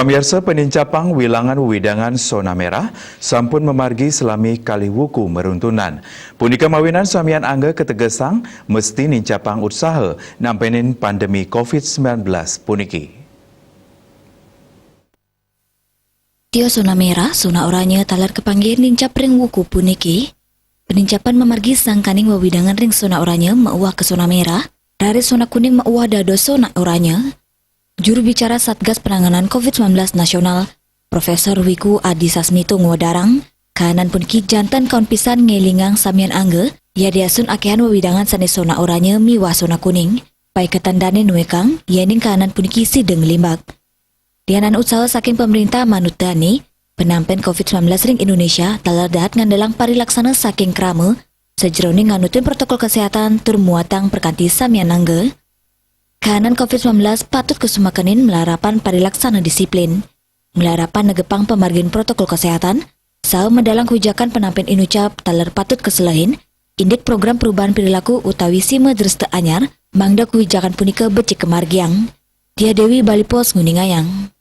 Pemirsa penincapang wilangan widangan zona merah sampun memargi selami kali wuku meruntunan. Punika mawinan samian angga ketegesang mesti nincapang usaha nampenin pandemi COVID-19 puniki. Tio zona merah, zona oranye talar kepanggil nincap ring wuku puniki. Penincapan memargi sangkaning wawidangan ring zona oranye mauah ke zona merah, dari zona kuning mauah dado zona oranye. Juru bicara Satgas Penanganan COVID-19 Nasional, Profesor Wiku Adi Sasmito ngodarang, kahanan puniki jantan kaun pisan ngelingang samian angge, ya diasun akehan wawidangan sanes zona oranye miwa zona kuning, pai ketandane nuekang, yening kahanan puniki sideng limbak. Dianan usaha saking pemerintah manut dani, penampen COVID-19 ring Indonesia talar dahat ngandalang parilaksana saking krame, sejroning nganutin protokol kesehatan turmuatang perkanti samian angge. Kahanan COVID-19 patut kesumakanin melarapan parilaksana disiplin, melarapan negepang pemargin protokol kesehatan, sao mendalang kebijakan penampen inucap talar patut keselahin, indik program perubahan perilaku utawi sime dreste anyar, mangda kebijakan punika becik kemargiang. Dia Dewi Bali Pos Nguningayang.